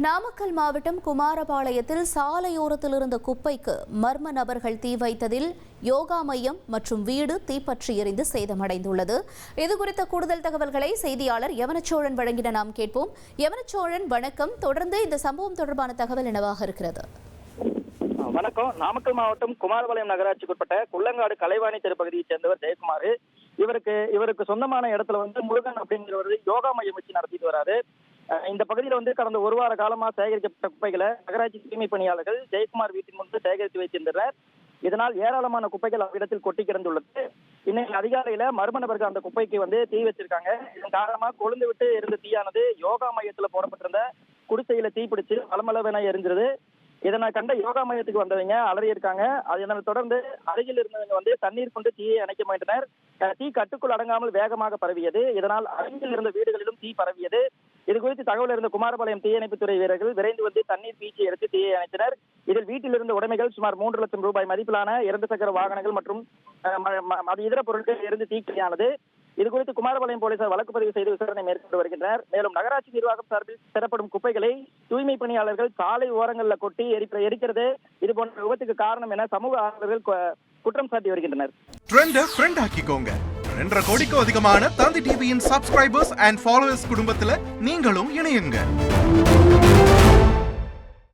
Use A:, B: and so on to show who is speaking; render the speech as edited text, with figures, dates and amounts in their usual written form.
A: நாமக்கல் மாவட்டம் குமாரபாளையத்தில் சாலையோரத்தில் இருந்த குப்பைக்கு மர்ம நபர்கள் தீ வைத்ததில் யோகா மையம் மற்றும் வீடு தீப்பற்றி எரிந்து சேதமடைந்துள்ளது. இதுகுறித்த கூடுதல் தகவல்களை செய்தியாளர் யவனச்சோழன் வழங்கிட நாம் கேட்போம். யவனச்சோழன், வணக்கம். தொடர்ந்து இந்த சம்பவம் தொடர்பான தகவல் என்னவாக இருக்கிறது?
B: வணக்கம். நாமக்கல் மாவட்டம் குமாரபாளையம் நகராட்சிக்குட்பட்ட குள்ளங்காடு கலைவாணி தெருப்பகுதியைச் சேர்ந்தவர் ஜெயக்குமார். இவருக்கு சொந்தமான இடத்துல முருகன் அப்படிங்கிறவர் யோகா மையம் வச்சு நடத்திட்டு வராரு. இந்த பகுதியில் கடந்த ஒரு வார காலமா சேகரிக்கப்பட்ட குப்பைகளை நகராட்சி தூய்மை பணியாளர்கள் ஜெயக்குமார் வீட்டின் முன்பு சேகரித்து வைத்திருந்தனர். இதனால் ஏராளமான குப்பைகள் அவ்விடத்தில் கொட்டி கிடந்துள்ளது. இன்னைக்கு அதிகாலையில மர்ம நபர்கள் அந்த குப்பைக்கு தீ வச்சிருக்காங்க. இதன் காரணமா கொழுந்து விட்டு இருந்த தீயானது யோகா மையத்துல போடப்பட்டிருந்த குடிசையில தீப்பிடிச்சு மலமளவென எரிஞ்சிருது. இதனை கண்ட யோகா மையத்துக்கு வந்தவங்க அலறி இருக்காங்க. அதனை தொடர்ந்து அருகில் இருந்தவங்க தண்ணீர் கொண்டு தீயை அணைக்க முயன்றனர். தீ கட்டுக்குள் அடங்காமல் வேகமாக பரவியது. இதனால் அருகில் இருந்த வீடுகளிலும் தீ பரவியது. இது குறித்து தகவல் இருந்த குமாரபாளையம் தீயணைப்புத்துறை வீரர்கள் விரைந்து தண்ணீர் பீச்சி எடுத்து தீயை அணைத்தனர். இதில் வீட்டில் இருந்த உடைமைகள் சுமார் 3 லட்சம் ரூபாய் மதிப்பிலான 2 சக்கர வாகனங்கள் மற்றும் இதர பொருட்கள் இருந்து தீக்கிரையானது. இது குறித்து குமாரபாளையம் போலீசார் வழக்கு பதிவு செய்து விசாரணை மேற்கொண்டு வருகின்றனர். மேலும் நகராட்சி நிர்வாகம் சார்பில் பெறப்படும் குப்பைகளை தூய்மை பணியாளர்கள் சாலை ஓரங்களில் கொட்டி எரிக்கிறது இது போன்ற விபத்துக்கு காரணம் என சமூக ஆர்வலர்கள் குற்றம் சாட்டி வருகின்றனர்.
C: ட்ரெண்ட் ஆக்கிக்கோங்க. 2.5 கோடிக்கும் அதிகமான தந்தி டிவியின் சப்ஸ்கிரைபர்ஸ் அண்ட் ஃபாலோவர்ஸ் குடும்பத்துல நீங்களும் இணையுங்க.